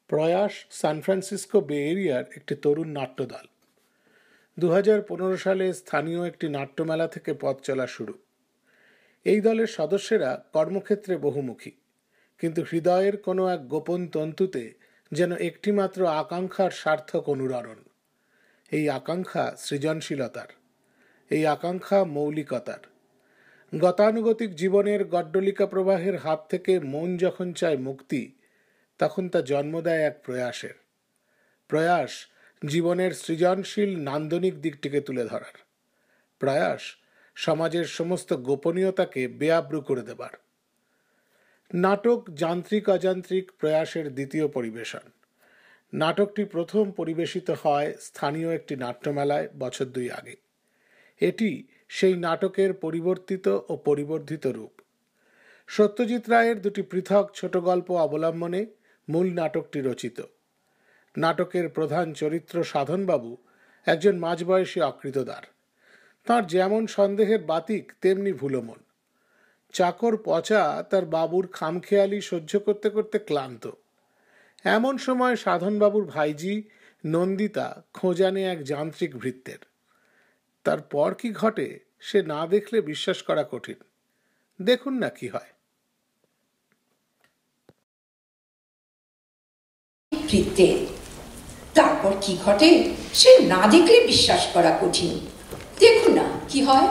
প্রয়াস San Francisco বে এরিয়ার একটি তরুণ নাট্যদল। 2015 সালে স্থানীয় একটি নাট্যমেলা থেকে পথ চলা শুরু। এই দলের সদস্যরা কর্মক্ষেত্রে বহুমুখী, কিন্তু হৃদয়ের কোনো এক গোপন তন্তুতে যেন একটিমাত্র আকাঙ্ক্ষার সার্থক অনুরণন। এই আকাঙ্ক্ষা সৃজনশীলতার, এই আকাঙ্ক্ষা মৌলিকতার। গতানুগতিক জীবনের গড্ডলিকা প্রবাহের হাত থেকে মন যখন চায় মুক্তি, তখন তা জন্ম দেয় এক প্রয়াসের। প্রয়াস জীবনের সৃজনশীল নান্দনিক দিকটিকে তুলে ধরার, প্রয়াস সমাজের সমস্ত গোপনীয়তাকে বেআব্রু করে দেবার। নাটক যান্ত্রিক অযান্ত্রিক প্রয়াসের দ্বিতীয় পরিবেশন। নাটকটি প্রথম পরিবেশিত হয় স্থানীয় একটি নাট্যমেলায় বছর 2 আগে। এটি সেই নাটকের পরিবর্তিত ও পরিবর্ধিত রূপ। সত্যজিৎ রায়ের 2টি পৃথক ছোট গল্প অবলম্বনে মূল নাটকটি রচিত। নাটকের প্রধান চরিত্র সাধনবাবু একজন মাঝবয়সী অকৃতদার। তাঁর যেমন সন্দেহের বাতিক, তেমনি ভুলোমন। চাকর পচা তার বাবুর খামখেয়ালি সহ্য করতে করতে ক্লান্ত। এমন সময় সাধনবাবুর ভাইজি নন্দিতা খোঁজানে এক যান্ত্রিক ভৃত্যের। তারপর কি ঘটে সে না দেখলে বিশ্বাস করা কঠিন। দেখুন না কি হয়। তারপর কি ঘটে সে না দেখলে বিশ্বাস করা কঠিন। দেখুন না কি হয়।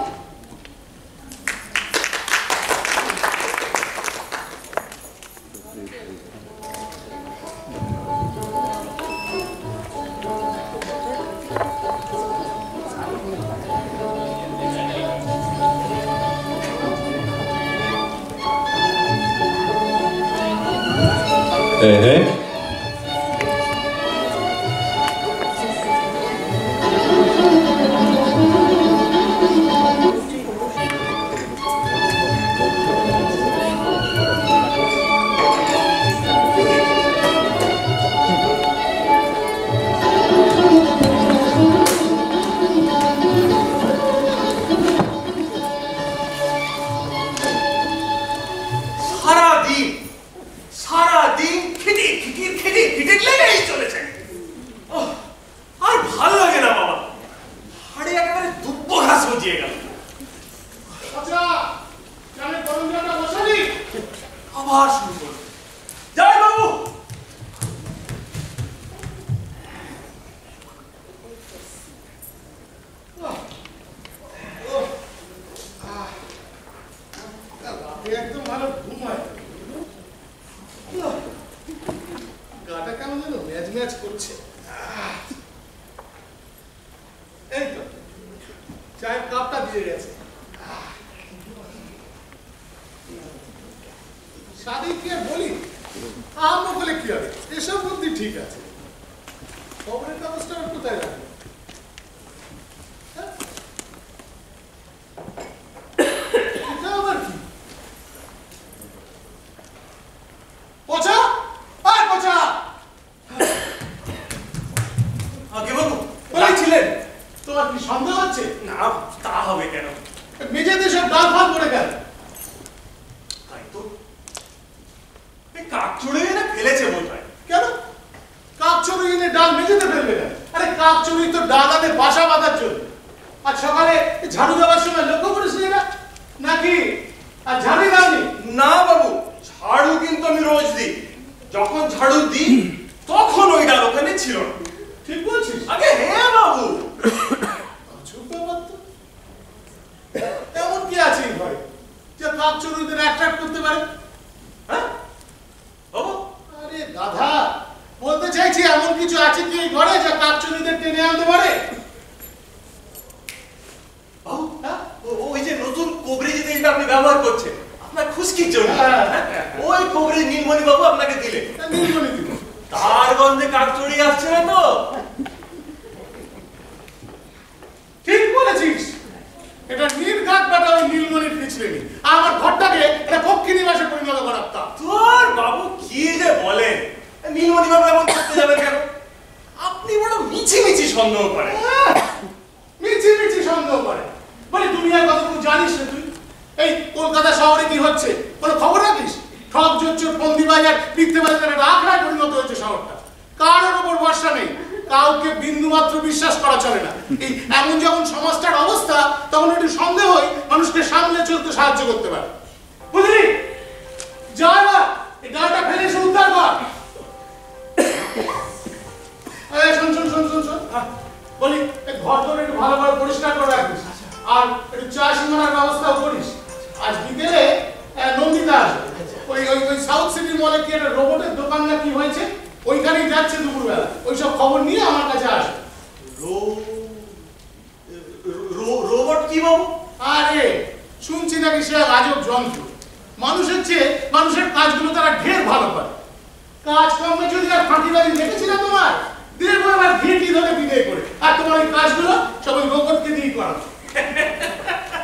খবর রাখিস? ঠক জোচ্চোর বন্দিবাজার মিথ্যেবাজারে রাখড়ায় পরিণত হয়েছে শহরটা। কাউকে বিন্দু মাত্র বিশ্বাস করা চলে না। এই এমন যখন সমাজটার অবস্থা, তখন একটু সন্দেহই মানুষকে সামনে চলতে সাহায্য করতে পারে। বুঝলি? যা এবার এই গালটা ফেলে এসে উদ্ধার কর। শোন শোন শোন শোন শোন, বলি ঘর তোর একটু ভালো করে পরিষ্কার করে রাখিস, আর একটু চা সিঙ্গারার ব্যবস্থাও করিস। আজ বিকেলে নন্দিতা আসবে, ওই ওই ওই সাউথ সিটি মলে কি একটা রোবটের দোকান না কি হয়েছে, ওইখানেই যাচ্ছে দুপুরবেলা। ওইসব খবর নিয়ে আমার কাছে আসবে। রোবট কি বাবু? আরে শুনছি নাকি সে এক আজব যন্ত্র, মানুষের চেয়ে মানুষের কাজগুলো তারা ঢের ভালো করে। কাজ কর্মে যদি আর ফাঁকিবাজি দেখেছি না তোমার, দিনের পর আবার ঘিটি ধরে বিদায় করে, আর তোমার ওই কাজগুলো সব ওই রোবটকে দিয়ে করানো।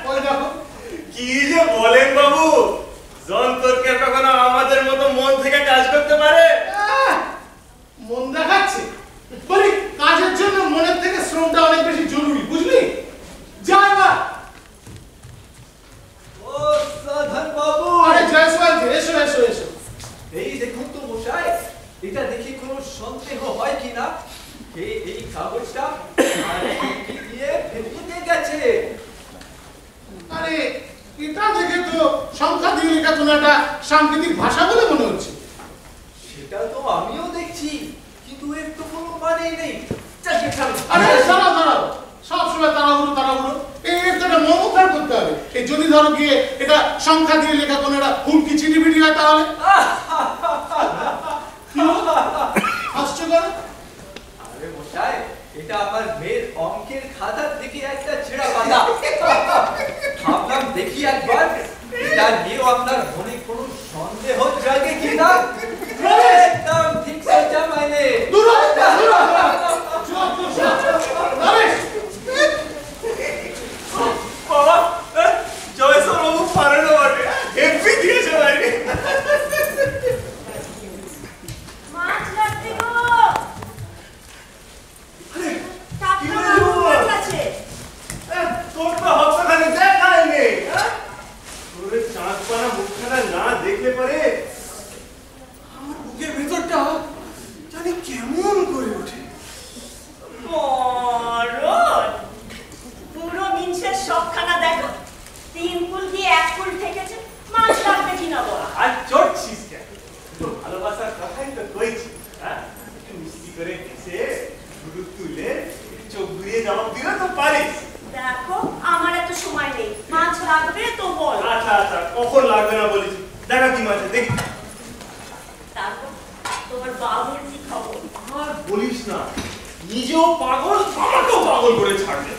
ওই দেখো কি যে বলেন বাবু, যন্ত্রকে কখনো আমাদের মতো মন থেকে কাজ করতে পারে? মন দেখাচ্ছে বলি, কাজের জন্য মনের থেকে শ্রমটা অনেক বেশি জরুরি, বুঝলি? যা এবার। ও সাধন বাবু, আরে জয়সওয়াল, এসো এসো এসো। এই দেখুন তো মশাই, এটা দেখে কোনো সন্দেহ হয় কিনা এই কাগজটা দিয়ে ফেলে গেছে। আরে এটা দেখে তো সংখ্যা দিয়ে লেখা কোনো একটা সাংকেতিক ভাষা বলে মনে হচ্ছে। সেটা তো আমিও দেখছি, কিন্তু এর তো কোনো মানেই নেই। আরে দাঁড়াও দাঁড়াও, সবসময় তাড়াহুড়ো তাড়াহুড়ো, এর তো একটা মমতার করতে হবে। এই যদি ধরো গিয়ে এটা সংখ্যা দিয়ে লেখা কোনো একটা হুমকি চিঠিবিটি হয় তাহলে হাসছো কেন? আরে মশাই, এটা আমার মেয়ের অঙ্কের খাতার দিকে একটা ছেঁড়া পাতা। ভাবলাম দেখি একবার এটা নিয়েও আপনার মনে কোনো সন্দেহ জাগে কিনা। একদম ঠিক সোজা মাইনে। দূর হ, দূর হ, চুপ চুপ চুপ। রমেশ, বাবা, জয়সর বাবু পারে না বটে, হেপি দিয়েছে বাইরে। মাছ লাগবে গো। আরে টাটকা কি বলছো? মাছ আছে। তোর তো হপ্তাখানে দেখাই নেই। তোর চাঁদ পানা মুখখানা না দেখলে পরে আমার বুকের ভেতরটা জানি কেমন করে ওঠে। মরণ। পুরো মিনসের সবখানা দেখো, 3 ফুল দিয়ে 1 ফুল ঠেকেছে। মাছ লাগবে কিনা বল। আর চড়ছিস কেন? তো ভালোবাসার কথাই তো কইছি। হ্যাঁ, একটু মিষ্টি করে হেসে ঘুরু তুলে চোখ ঘুরিয়ে জবাব দিলে তো পারিস। দেখো আমার এত সময় নেই, মাছ লাগবে তো বল। আচ্ছা আচ্ছা, কখন লাগবে না বলেছি, দেখা কি মাঝে দেখি। তারপর তোমার বাবুর কি খবর? আর বলিস না, নিজেও পাগল, আমাকেও পাগল করে ছাড়বে।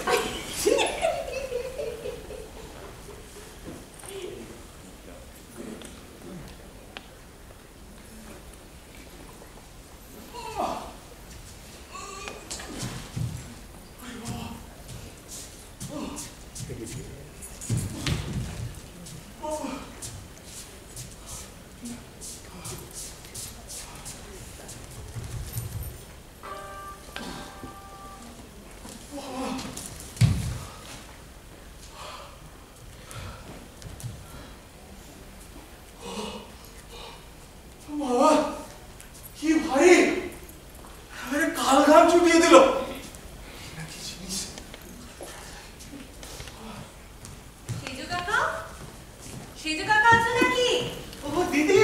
বাবা, কি ভারী, একেবারে কাল ঘাম ছুটিয়ে দিল। কি জিনিস? সেজু কাকা, সেজু কাকা আছে নাকি? ও দিদি,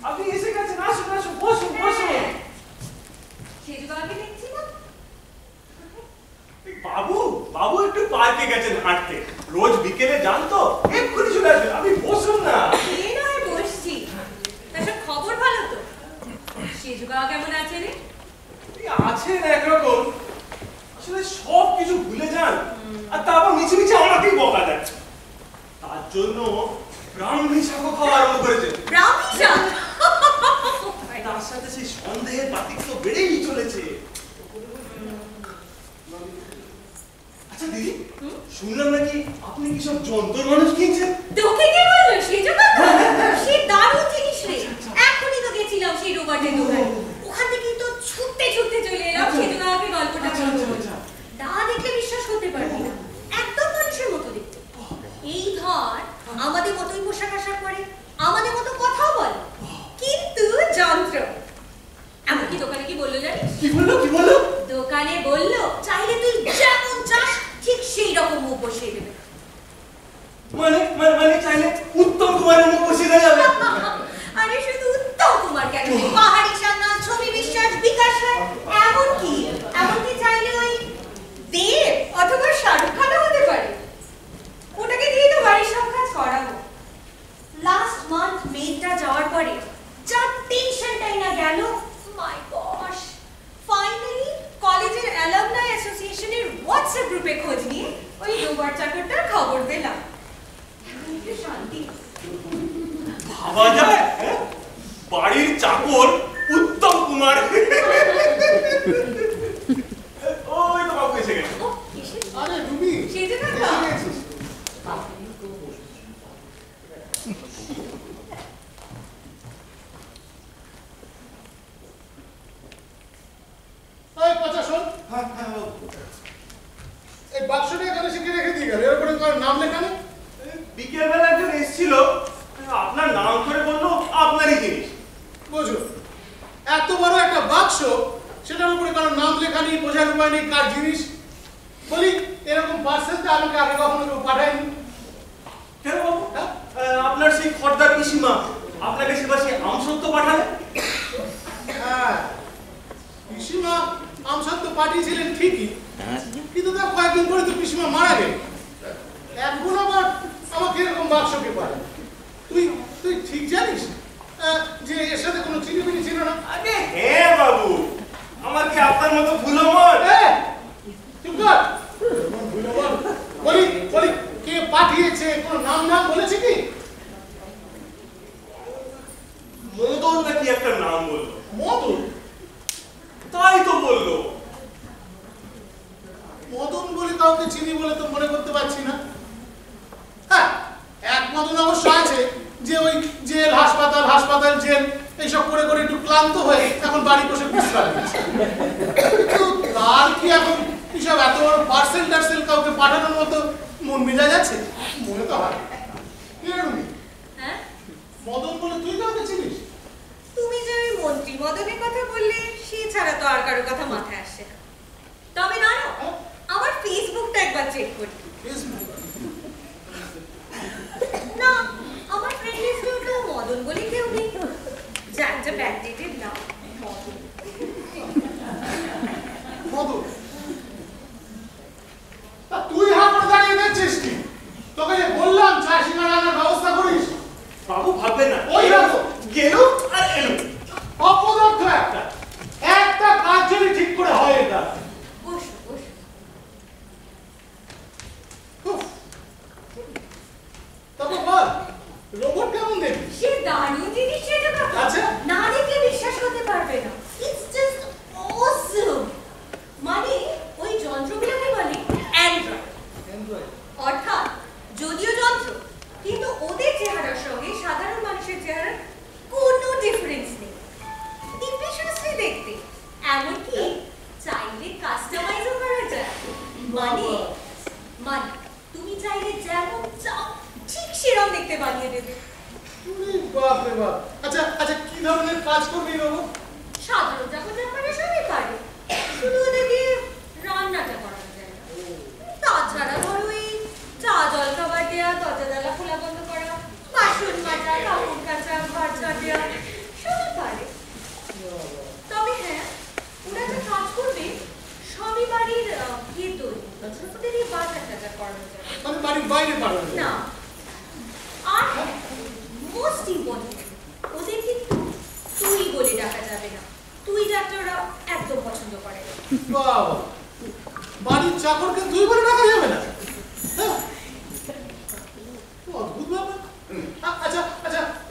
আপনি এসে গেছেন, আসুন আসুন, বসুন বসুন। সেজু কাকাকে দেখছি না। বাবু, বাবু একটু পার্কে গেছেন হাঁটতে, রোজ বিকেলে যান তো, এক্ষুনি চলে আসবেন। আপনি বসুন না। এই নয় বসছি। তাসব খবর ভালো তো? সেজু কাকা কেমন আছে রে? এই আছেন একরকম, আসলে সব কিছু ভুলে যান, আর তারপর মিছে মিছে আমাকেই বকা দেন। তার জন্য ব্রাহ্মী শাকও খাওয়া আরম্ভ করেছেন। ব্রাহ্মী শাক? তার সাথে সেই সন্দেহের বাতিক তো বেড়েই চলেছে। আচ্ছা দিদি, শুনলাম নাকি আপনি কি সব যন্ত্র মানুষ কিনছেন? তোকে কে বললো সেজু কাকা? সে দারুণ জিনিস রে। এখনই তো গেছিলাম সেই রোবটের দোকানে। ওখান থেকেই তো ছুটতে ছুটতে চলে এলাম সেজু কাকাকে গল্পটা বলবো। না দেখলে বিশ্বাস করতে পারবি না, একদম মানুষের মতো দেখতে। এই ধর আমাদের মতোই পোশাক আশাক পরে, আমাদের মতো কথাও বলে, কিন্তু যন্ত্র। এমনকি দোকানে কি বললো জানিস? কি বললো কি বললো? দোকানে বলল চাইলে তুই যেমন চাস ঠিক সেই রকম মুখ বসিয়ে দেবে। মানে চাইলে উত্তম কুমারের মুখ বসিয়ে দেওয়া যাবে? আরে শুধু উত্তম কুমার কেন, পাহাড়ি সান্যাল, ছবি বিশ্বাস, বিকাশ রায়, এমনকি চাইলে ওই দেব অথবা শাহরুখ খানও হতে পারে। ওটাকে দিয়ে তো বাড়ির সব কাজ করাবো। লাস্ট মান্থ মেয়েটা যাওয়ার পরে যা টেনশনটাই না গেল, মাই গশ। ফাইনালি কলেজের অ্যালামনাই অ্যাসোসিয়েশনের হোয়াটসঅ্যাপ গ্রুপে খোঁজ নিয়ে ওই ডোবার চাকরটার খবর দিলাম। এখন একটু শান্তি। ভাবা যায় বাড়ির চাকর উত্তম কুমার। ওই তো বাবু এসে গেছে। আরে রুবি, সেজে না এসে গেছিস। এই পচা শোন, এই বাক্সটা এখানে শিখে রেখে দিয়ে গেল, এর উপরে কার নাম লেখা নেই? বিকেল বেলা একজন এসেছিল, আপনার নাম করে বললো আপনারই জিনিস। বুঝো, এত বড় একটা বাক্স, সেটার উপরে কারো নাম লেখা নেই, বোঝার উপায় নেই কার জিনিস। বলি এরকম পার্সেল তো আমাকে আগে কখনো কেউ পাঠায়নি। কেন বাবু? আপনার সেই খর্দার পিসিমা আপনাকে সেবার সেই আমসত্ব পাঠালেন? হ্যাঁ, পিসিমা আমসত্ব পাঠিয়েছিলেন ঠিকই, কিন্তু তার কয়েকদিন পরে তো পিসিমা মারা গেল। এখন আবার আমাকে এরকম বাক্সকে পাঠায়। তুই ঠিক জানিস যে এর সাথে কোনো চিনিমিনি ছিল না? আরে হ্যাঁ বাবু, আমার কি আপনার মতো ভুলো মন? চুপ কর। বলি কে পাঠিয়েছে, কোনো নাম বলেছে কি? মদন নাকি একটা নাম বললো। মদন? তাই তো বললো। মদন বলে কাউকে চিনি বলে তো মনে করতে পারছি না। হ্যাঁ, এক মদন অবশ্য আছে, যে ওই জেল হাসপাতাল জেল এইসব করে একটু ক্লান্ত হয়ে এখন বাড়ি বসে বিশ্রাম নিচ্ছে। কিন্তু তার কি এখন এসব এত বড় পার্সেল কাউকে পাঠানোর মতো মন মেজাজ আছে? মনে তো হয়। হ্যাঁ, মদন বলে তুই কাউকে চিনিস? তুমি যে ওই মন্ত্রী মদনের কথা বললে, সে ছাড়া তো আর কারো কথা মাথায় আসছে না। তবে না, আমার ফেসবুকটা একবার চেক করি। না, আমার ফ্রেন্ড লিস্টেও তো মদন বলে কেউ নেই। যার যা ব্যাকডেটেড নাম মদন। তা তুই হাত দাঁড়িয়ে দেখছিস কি? তোকে যে বললাম চা সিঙ্গাড়া আনার ব্যবস্থা করিস। বাবু ভাববেন না, ওই দেখো গেল আর এলো। অপদার্থ একটা কাজ যদি ঠিক করে হয় এটা। বসো। তারপর বল, রোবট কেমন দেখবি? সে দারুণ জিনিস, সেটা কথা। আচ্ছা। না দেখলে বিশ্বাস করতে পারবে না। ইটস জাস্ট অসম। মানে ওই যন্ত্রগুলোকে বলে অ্যান্ড্রয়েড। অর্থাৎ যদিও যন্ত্র, কিন্তু ওদের চেহারার সঙ্গে সাধারণ মানুষের চেহারার কোনো ডিফারেন্স নেই। দিব্যি সুশ্রী দেখতে, এমনকি চাইলে কাস্টমাইজও করা যায়। মানে তুমি চাইলে যেমন চাও ঠিক সেরকম দেখতে বানিয়ে দেবে। বাপ রে বাপ। আচ্ছা কি ধরনের কাজ করবি রোবট? সাধারণ যখন ব্যাপারে সবই পারে, শুধু ওদেরকে রান্নাটা করানো যায় না। তাছাড়া ধরো এই চা জল খাবার দেওয়া, দরজা জানলা খোলা বন্ধ করা, বাসন মাজা, কাপড় কাচা, ঘর ঝাড় দেওয়া সবই পারে। তবে হ্যাঁ, ওরা যে কাজ করবে সবই বাড়ির ভেতর, ওদের এই বাজার টাজার করানো যায় মানে বাড়ির বাইরে পাঠানো না। আর মোস্ট ইম্পর্টেন্ট, ওদের কিন্তু তুই বলে ডাকা যাবে না। তুই ডাকটা ওরা একদম পছন্দ করে না। বাবা, বাড়ির চাকরকে তুই বলে ডাকা যাবে না? হ্যাঁ, অদ্ভুত ব্যাপার। আচ্ছা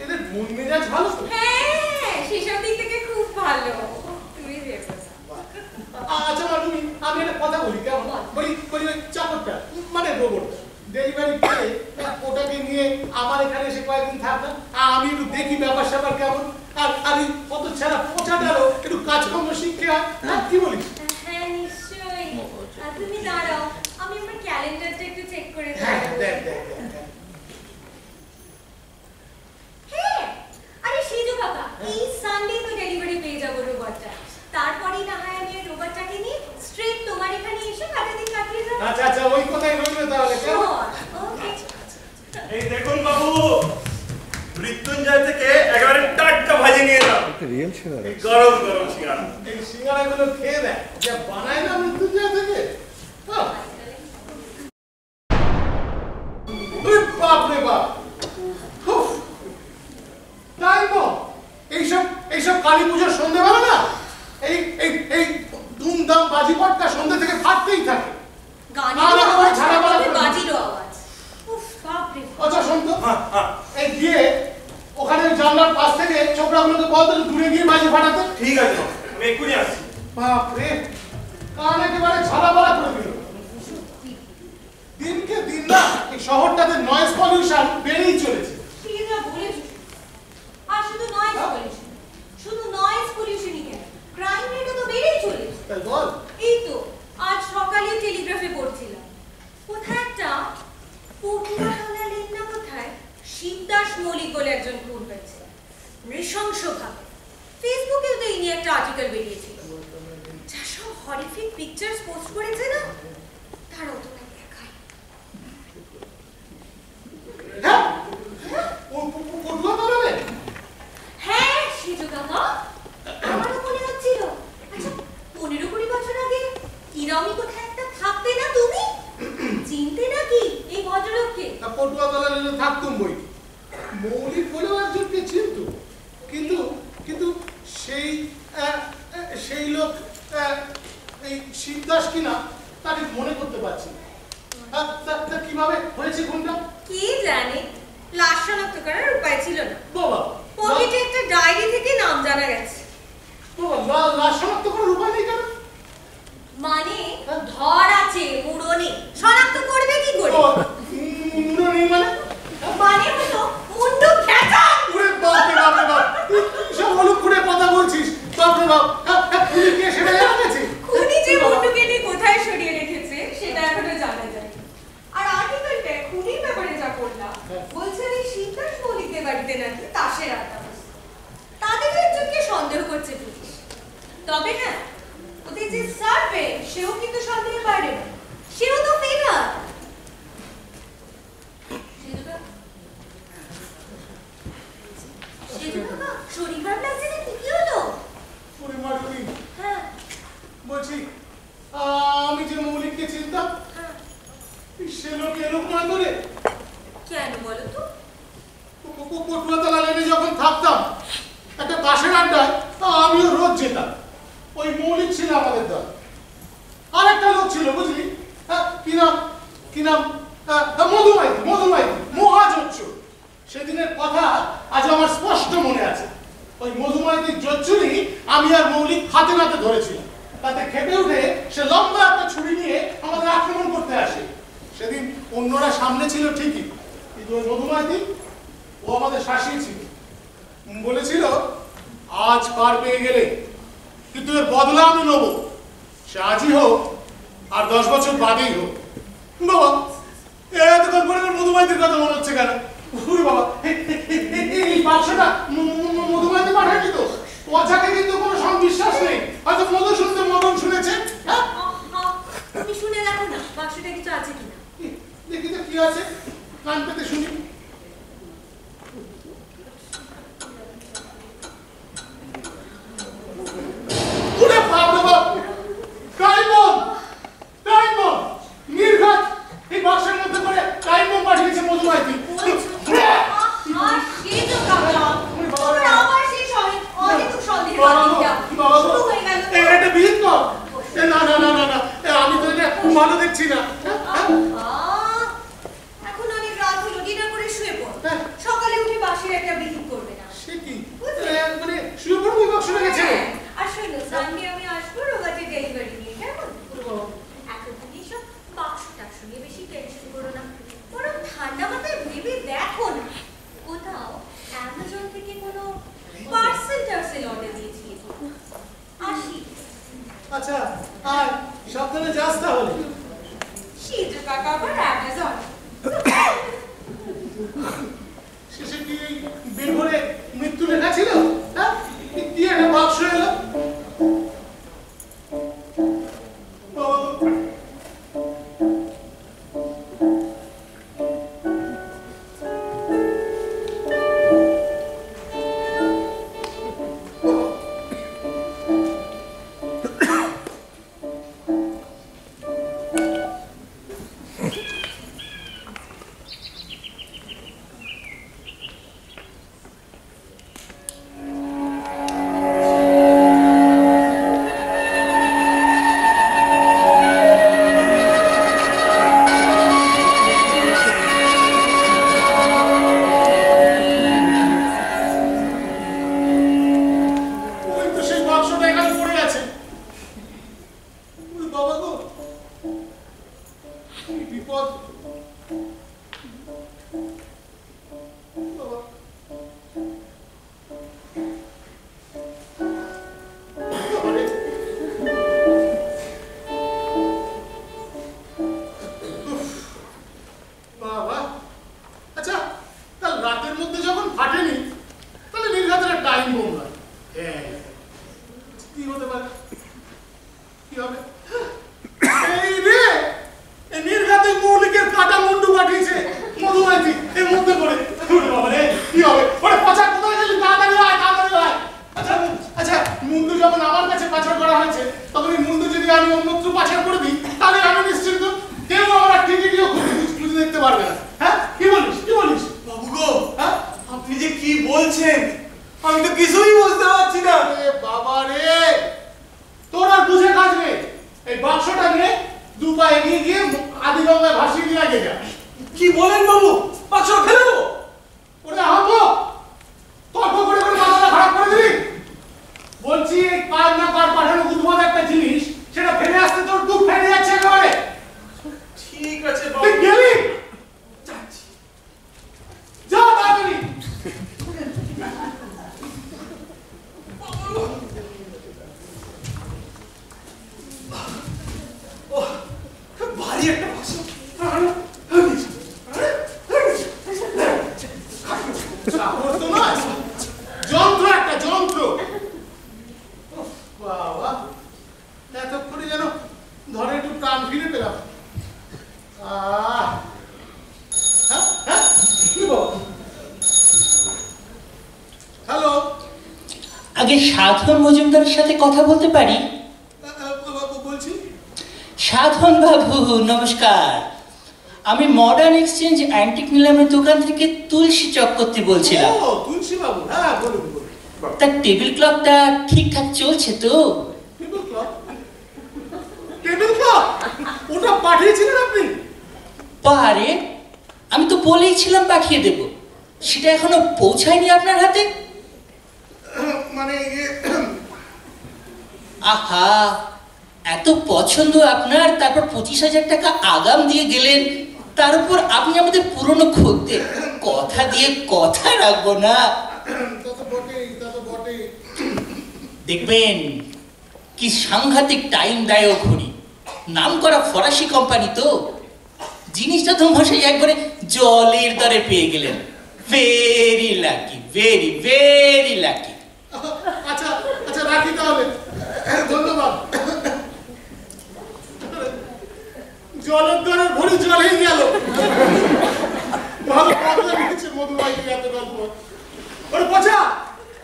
এদের মন মেজাজ ভালো তো? হ্যাঁ, সেসব দিক থেকে খুব ভালো। তুমি ভেবো না। আচ্ছা মালুমি, আমি একটা কথা বলি কেমন? বলি ওই চাকরটা মানে রোবটটা ডেলিভারি পেয়ে ওটাকে নিয়ে আমার এখানে এসে কয়েকদিন থাকবে, আমি একটু দেখি ব্যাপার স্যাপার কেমন। আর কত ছাড়া পৌঁছাটারও একটু কাজকর্ম শিখতে হয়। কি বলিস? হ্যাঁ নিশ্চয়ই। তুমি দাঁড়াও, আমি আমার ক্যালেন্ডারটা একটু চেক করে হ্যাঁ, দেখ। হ্যাঁ, আরে সেজো কাকা, এই সানডে তো ডেলিভারি পেয়ে যাবো রোবটটা। তারপরেই না হয় আমি ওই রোবটটাকে নিয়ে এই দেখুন বাবু, মৃত্যুঞ্জয় থেকে একেবারে টাটকা ভাজি নিয়ে এলাম। রিয়েল সিঙ্গারা, গরম গরম সিঙ্গারা। এই সিঙ্গারাগুলো খেয়ে দেয়, যা বানায় না মৃত্যুঞ্জয় থেকে। বাপ রে বাপ, তাই তো এইসব কালী পুজোর সন্ধ্যেবেলা না এই এই এই দুমদাম বাজি পটকা সন্ধ্যে থেকে ফাটতেই থাকে। গানের আওয়াজ, বাজিরও আওয়াজ। উফ, বাপ রে। আচ্ছা শোন তো, এই গিয়ে ওখানে জানলার পাশ থেকে ছোকরাগুলোকে বল তো দূরে গিয়ে বাজি ফাটাতে। ঠিক আছে, আমি এক্ষুনি আসছি। বাপ রে, কান একেবারে ছাড়াবাড়া করে দিল। দিনকে দিন না এই শহরটাতে নয়েজ পলিউশন বেড়েই চলেছে। সেটা বলেছি। আর শুধু নয়েজ পলিউশন, শুধু নয়েজ পলিউশনই কেন, ক্রাইম রেটও তো বেড়েই চলেছে। তাই বল। এই তো আজ সকালে টেলিগ্রাফে পড়ছিলাম, কোথায় একটা পটুয়াখানা লেন না কোথায় শিবদাস মৌলিক বলে একজন খুন হয়েছে নৃশংসভাবে। ফেসবুকেও তো এই নিয়ে একটা আর্টিকেল বেরিয়েছিল। যা সব হরিফিক পিকচার্স পোস্ট করেছে না, তারাও তোমায় দেখায়। হ্যাঁ, পটুয়া বানাবে। হ্যাঁ সেজো কাকা, আমারও মনে হচ্ছিল, আচ্ছা 15-20 বছর আগে কিরমি কোথায় একটা থাকতে না তুমি? চিনতে নাকি এই ভদ্রলোককে? পটুয়া দলালে থাকতুম বই, মৌলিক বলেও একজনকে চিনত, কিন্তু কিন্তু সেই লোক এই শিবদাস কিনা তা ঠিক মনে করতে পারছি না। তা কিভাবে হয়েছে কোনটা? কে জানে, লাশ শনাক্ত করার উপায় ছিল না। বাবা, পকেটে একটা ডায়েরি থেকে নাম জানা গেছে। বাবা, লাশ শনাক্ত করার উপায় নেই কেন? মানে ধর আছে, মুড়ো নেই, শনাক্ত করবে কি করে? মুড়ো নেই মানে? মানে হলো মুন্ডু খেঁচা। ওরে বাপ রে বাপ রে বাপ, তুই সব অলুক করে কথা বলছিস। বাপ রে বাপ, খুনি কে সেটা জানা গেছে? খুনি যে মুন্ডু কেটে কোথায় সরিয়ে রেখেছে সেটা এখনো জানা যায়। আর আর্টিকেলটা খুনির ব্যাপারে যা পড়লাম, বলছে এই শিবদাস মৌলিকের বাড়িতে নাকি তাসের আড্ডা বসে। তাদের একজনকে সন্দেহ করছে পুলিশ। তবে হ্যাঁ, ওদের যে সার্ভেন্ট সেও কিন্তু সন্দেহের বাইরে না, সেও তো ফেরার। শরীর খারাপ লাগছে না, কি হলো? ওরে মারুনি, হ্যাঁ বলছি আমি যে মৌলিককে চিনতাম হ্যাঁ, সে লোক এ লোক নয় করে। কেন বলো তো? পটুয়াতলা লেনে যখন থাকতাম একটা বাসের আড্ডায় আমিও রোজ যেতাম। ওই মৌলিক ছিল আমাদের দল, আর একটা লোক ছিল বুঝলি, কি নাম মধুমাইতি মহাজচ্ছ। সেদিনের কথা আজ আমার স্পষ্ট মনে আছে। ওই মধুমাইতির জচ্চুরি আমি আর মৌলিক হাতে নাতে ধরেছিলাম। তাতে খেপে উঠে সে লম্বা একটা ছুরি নিয়ে আমাদের আক্রমণ করতে আসে। সেদিন অন্যরা সামনে ছিল ঠিকই, কিন্তু ওই মধুমাইতি ও আমাদের শাসিয়েছিল। বলেছিল আজ পার পেয়ে গেলে কিন্তু এর বদলা আমি নেব, সে আজই হোক আর 10 বছর বাদেই হোক। বাবা, এতক্ষণ পরে মধুমাইতির কথা মনে হচ্ছে কেন? বাবা, এই বাক্সটা মধুমাইতি পাঠায়নি তো? অজাকে কিন্তু কোনো বিশ্বাস নেই, হয়তো মধু শুনতে মদন শুনেছে। হ্যাঁ, তুমি শুনে দেখো না বাক্সটা কিছু আছে কিনা। দেখি তো কি আছে, কান পেতে শুনি। ওরে বাপ রে বাপ, টাইম বম নির্ঘাত এই বাক্সের মধ্যে করে টাইম বম পাঠিয়েছে মধুমাইতি। আর সেই তো কাকা, তোমরা আবার সেই অনেক সন্দেহ শুরু হয়ে গেল। এটা বিহিত কর। না না না না না, আমি তো এটা ভালো দেখছি না। এখন অনেক রাত হলো, ডিনার করে শুয়ে পড়, সকালে উঠে বাসের একটা বিহিত করবে না। সে কি মানে শুয়ে পড়বো বাক্সটা গেছে? আর শোনো, সানডে আমি আসবো রোগাতে ডেলিভারি নিয়ে, কেমন? এখন তুমি সব বাক্স টাক্স নিয়ে বেশি টেনশন করো না, বরং ঠান্ডা মাথায় ভেবে দেখো না কোথাও অ্যামাজন থেকে কোনো পার্সেল অর্ডার দিয়েছি। আসি। আচ্ছা, আর সাবধানে যাস তাহলে। শীত কাকা আবার অ্যামাজন। শেষে কি বের ভরে মৃত্যু লেখা ছিল? হ্যাঁ, কি একটা বাক্স এলো। কি হতে পারে? কি হবে? এই রে, এই নির্ঘাতে মৌলিকের কাটা মুন্ডু পাঠিয়েছে মধুমাইতি এর মধ্যে পড়ে। বাবা রে, কি হবে? ওরে পচা কোথায় গেলি? তাড়াতাড়ি আয়, তাড়াতাড়ি আয়। আচ্ছা আচ্ছা, মুন্ডু যখন আমার কাছে পাচার করা হয়েছে, তখন এই মুন্ডু যদি আমি অন্যত্র পাচার করে দিই, তাহলে আমি নিশ্চিন্ত কেউ আমার টিকিটিও খুঁজে দেখতে পারবে না। হ্যাঁ, কি বলিস? কি বলিস? বাবু গো, হ্যাঁ আপনি যে কি বলছেন আমি তো কিছুই বুঝতে পারছি না। বাবা রে, তোর আর বুঝে কাজ নেই। এই বাক্সটা নিয়ে দু পা এগিয়ে গিয়ে আদি গঙ্গায় ভাসিয়ে দিয়ে আগে যা। কি বলেন বাবু? বাক্স ফেলে দেবো? ওটা হাঁপো, তর্ক করে করে মাথাটা খারাপ করে দিবি। বলছি এই কার না কার পাঠানো উদ্ভব একটা জিনিস, সেটা ফেলে আসতে তোর দুধ ফেলে যাচ্ছে একেবারে। ঠিক আছে বাবু, তুই গেলি? যাচ্ছি। যা তাড়াতাড়ি। ভারী একটা বাক্স। চাকর তো নয়, যন্ত্র একটা যন্ত্র। বাবা, এতক্ষণে যেন ধরে একটু প্রাণ ফিরে পেলাম। হ্যালো, আগে সাধন মজুমদারের সাথে কথা বলতে পারি? বলছি। সাধন বাবু নমস্কার, আমি মডার্ন এক্সচেঞ্জ অ্যান্টিক নিলামের দোকান থেকে তুলসী চক্রবর্তী বলছিলাম। ও তুলসী বাবু, হ্যাঁ বলুন বলুন। তার টেবিল ক্লকটা ঠিকঠাক চলছে তো? Table clock? টেবিল ক্লক ওটা পাঠিয়েছিলেন আপনি? পারে, আমি তো বলেইছিলাম পাঠিয়ে দেব। সেটা এখনো পৌঁছায়নি আপনার হাতে? মানে আহা, এত পছন্দ আপনার, তারপর 25,000 টাকা আগাম দিয়ে গেলেন। তার উপর আপনি আমাদের পুরনো খদ্দের, কথা দিয়ে কথা রাখবো না। দেখবেন কি সাংঘাতিক টাইম দেয় ও ঘড়ি। নাম করা ফরাসি কোম্পানি তো, জিনিসটা তো মশাই একবারে জলের দরে পেয়ে গেলেন। Very lucky, very very lucky. আচ্ছা আচ্ছা, রাখি তাহলে, ধন্যবাদ। জলের দরে ঘড়ি জলেই গেল। ভালো কথা লিখেছে মধুমাইতি এত গল্প। ওরে পচা,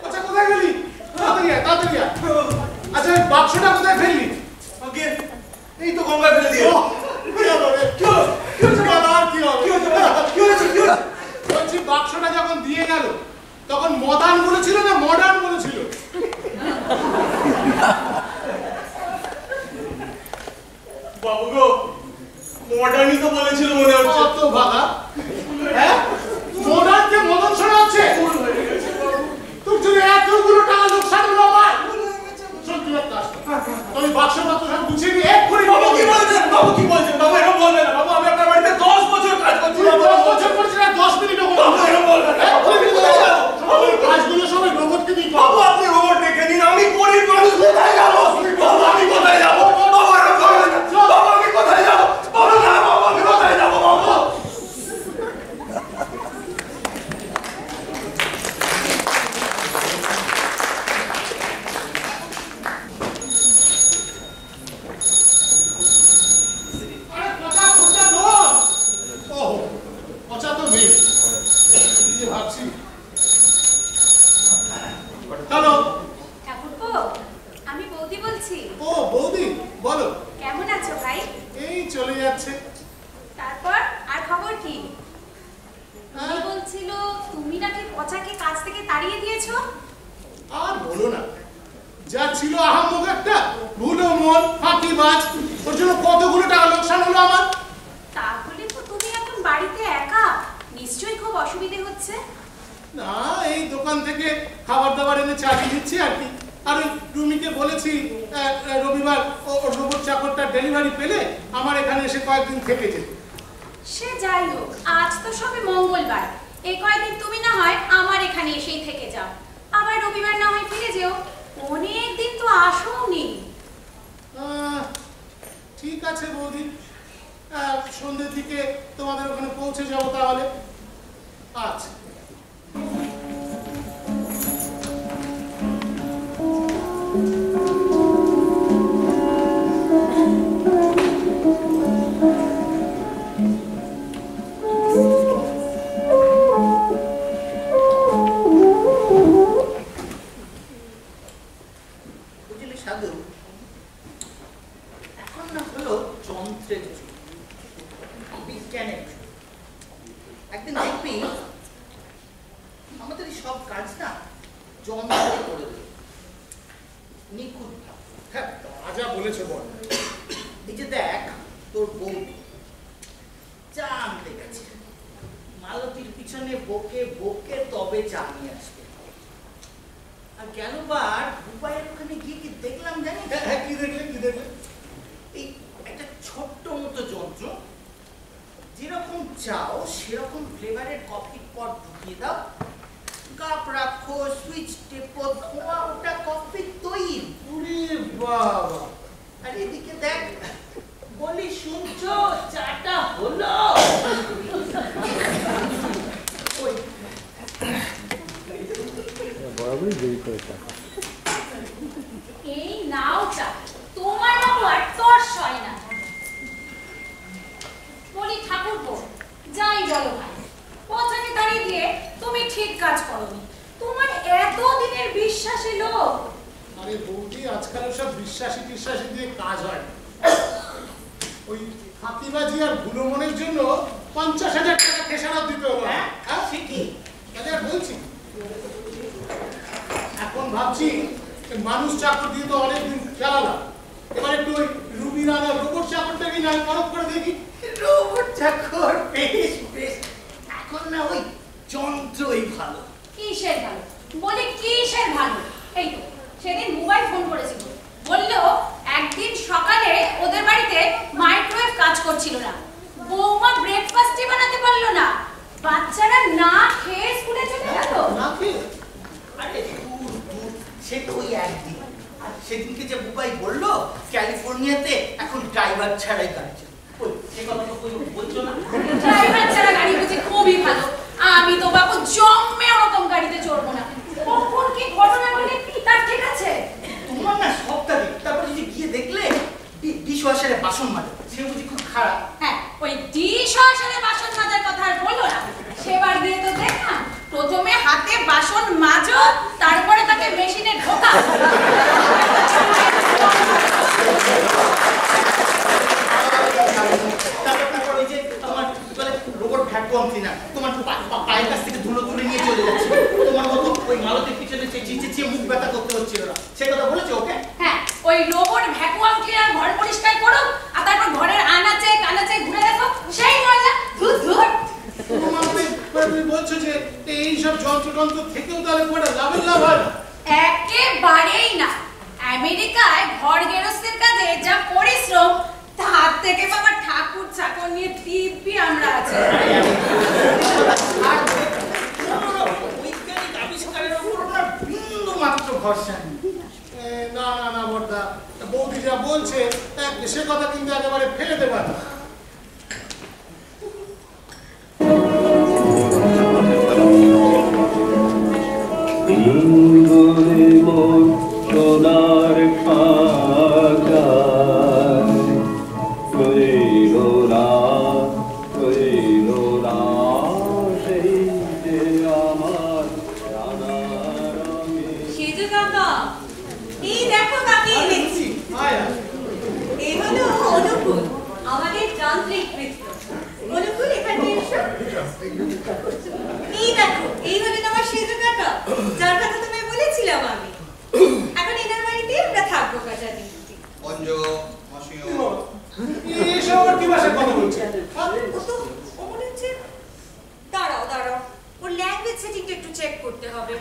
পচা কোথায় গেলি? তাড়াতাড়ি আয়, তাড়াতাড়ি আয়। আচ্ছা এই বাক্সটা কোথায় ফেললি? আগে এই তো গঙ্গায় ফেলে দিয়ে। কি হলো রে? কি হলো? আর কি হবে? কি হয়েছে? বলছি বাক্সটা যখন দিয়ে গেল, তখন মডার্ন বলেছিল না মডার্ন বলেছিল? বাবু গো, মডার্নই তো বলেছিল মনে হচ্ছে। কত ভাগা, হ্যাঁ মডার্নকে মদন শোনা হচ্ছে। তোর যদি এতগুলো টাকা লোকসান হলো আমার, সত্যি একটা আমি বাক্সপত্র সব গুছিয়ে নিয়ে এক্ষুনি। বাবু কি বলছেন? বাবু কি বলছেন? বাবু এরকম বলবেন না। বাবু আমি আপনার বাড়িতে 10 বছর কাজ করছি। 10 বছর করছি না, 10 মিনিট হবে। বাবু এরকম বলবেন না। কাজগুলো সবাই রোবটকে দিয়ে বাবু আপনি রোবট দেখে নিন, আমি গরিব মানুষ, কোথায় যাবো? বাবু আমি কোথায় যাবো? বাবু এরকম করবেন না। বাবু আমি কোথায় যাবো? বাবু না, বাবু আমি কোথায় যাবো? বাবু হ্যালো, ঠাকুরপো, আমি বৌদি বলছি। ও বৌদি বলো। কেমন আছো ভাই? এই চলে যাচ্ছে। তারপর আর খবর কি? আমি বলছিল তুমি নাকি পচাকে কাজ থেকে তাড়িয়ে দিয়েছো। আর বলো না, যা ছিল আহাম্মক একটা ভুলো মন ফাঁকিবাজ, ওর জন্য কতগুলো টাকা লোকসান হলো আমার। তাহলে তো তুমি এখন বাড়িতে একা, নিশ্চয়ই খুব অসুবিধে হচ্ছে। না, এই দোকান থেকে খাবার দাবার এনে চালিয়ে দিচ্ছি আর কি। আর ওই রুমিকে বলেছি রবিবার ও রোবট চাকরটা ডেলিভারি পেলে আমার এখানে এসে কয়েকদিন থেকে যেতে। সে যাই হোক, আজ তো সবে মঙ্গলবার, এই কয়েকদিন তুমি না হয় আমার এখানে এসেই থেকে যাও, আবার রবিবার না হয় ফিরে যেও। অনেক দিন তো আসোনি। ঠিক আছে বৌদি, সন্ধ্যের দিকে তোমাদের ওখানে পৌঁছে যাবো তাহলে। আচ্ছা। যন্ত্রের যুগ, বিজ্ঞানের যুগ। একদিন দেখবি আমাদের এই সব কাজ না যন্ত্রে করে দেবে, নিখুঁত। হ্যাঁ, রাজা বলেছে বল। এই যে দেখ তোর বউ চা আনতে গেছে, মালতীর পিছনে বকে বকে তবে চা নিয়ে আসবে। আর গেলবার দুবাইয়ের ওখানে গিয়ে কি দেখলাম জানি? হ্যাঁ, কি দেখলে? এই একটা ছোট্ট মতো যন্ত্র, যেরকম চাও সেরকম ফ্লেভারের কফি পট ঢুকিয়ে দাও, কাপ রাখো, সুইচ টেপো, ধোঁয়া ওটা কফি তৈরি। ওরে বাবা! আর এদিকে দেখ, বলি শুনছো চাটা হলো? ওই বরাবরই দেরি করে টাকা। এই নাও চা, তোমার বাবু আর তোর সয় না। বলি ঠাকুরপো, যাই বলো ভাই, পথে দাঁড়িয়ে দিয়ে তুমি ঠিক কাজ করোনি। তোমার এত দিনের বিশ্বাসী লোক। আরে বৌদি, আজকাল সব বিশ্বাসী দিয়ে কাজ হয় না। ওই ফাঁকিবাজি আর গুণমনের জন্য 50,000 টাকা খেসারত দিতে হলো। হ্যাঁ, সে কি? তাহলে আর বলছি, এখন ভাবছি মানুষ চাকর দিয়ে তো অনেকদিন চালালাম, এবার একটু ওই রুবি রানা রোবট চাকরটাকে না পরখ করে দেখি। রোবট চাকর? বেশ বেশ, এখন না ওই যন্ত্রই ভালো। কিসের ভালো? বলি কিসের ভালো? এই তো সেদিন মোবাইল ফোন করেছিল, বললো একদিন সকালে ওদের বাড়িতে মাইক্রোওয়েভ কাজ করছিল না, বৌমা ব্রেকফাস্টই বানাতে পারলো না, বাচ্চারা না খেয়ে স্কুলে চলে গেল। না কি? আরে দূর দূর, সে তো ওই একদিন। আর সেদিনকে যে বুবাই বললো ক্যালিফোর্নিয়াতে এখন ড্রাইভার ছাড়াই গাড়ি চলে, ওই সে কথা তো কেউ বলছো না? ড্রাইভার ছাড়া গাড়ি বুঝি খুবই ভালো, আমি তো বাবু জন্মে ওরকম গাড়িতে চড়বো না। কখন কি ঘটনা ঘটে তার ঠিক আছে? তোমার না সপ্তাহে তারপরে যদি গিয়ে দেখলে ডিশওয়াশারে বাসন মাজে, সে বুঝি খুব খারাপ। হ্যাঁ, ওই ডিশওয়াশারে বাসন মাজার কথা আর বললো না। সেবার দিয়ে তো দেখ না, প্রথমে হাতে বাসন মাজো, তারপরে তাকে মেশিনে ঢোকা। তারপর ওই যে তোমার রোবট ভ্যাকুয়াম ক্লিনার তোমার পায়ের কাছ থেকে ধুলো তুলে নিয়ে চলে যাচ্ছে, তোমার মতো ওই মালতের পিছনে চেঁচিয়ে মুখ ব্যথা করতে হচ্ছিল না, সে কথা বলেছে ওকে? হ্যাঁ, ওই রোবট ভ্যাকুয়াম ক্লিনার ঘর পরিষ্কার করো, আর তারপর ঘরের আনাচে কানাচে ঘুরে দেখো, সেই ময়লা ধুর ধুর। তুমি বলছো যে এইসব যন্ত্র থেকেও তাহলে পড়ে লাভের লাভ হয় না? একেবারেই না। আমেরিকায় ঘর গেরস্তের কাজে যা পরিশ্রম, তার থেকে বাবা ঠাকুর চাকর নিয়ে দিব্যি আমরা আছি। আর বৈজ্ঞানিক আবিষ্কারের উপর ওনার বিন্দু মাত্র ভরসা নেই। না বর্দা, বৌদি যা বলছে সে কথা কিন্তু একেবারে ফেলে দেবার না। সোনার খাজায় রইল না সেই যে আমার রানা রঙে। সেজু কাকা, এই দেখো কাকে এনেছি। এই হলো অনুকূল, আমাদের যান্ত্রিক মিত্র। অনুকূল, এখানে এসো। এই দেখো, এই হলো তোমার সেজু কাকা, যার কথা তোমায় বলেছিলাম আমি। এখন এনার বাড়িতে আমরা থাকবো কাটা দিন। এসব আর কি ভাষায় কথা বলছে? ও মনে হচ্ছে, দাঁড়াও ওর ল্যাঙ্গুয়েজ সেটিংটা একটু চেক করতে হবে।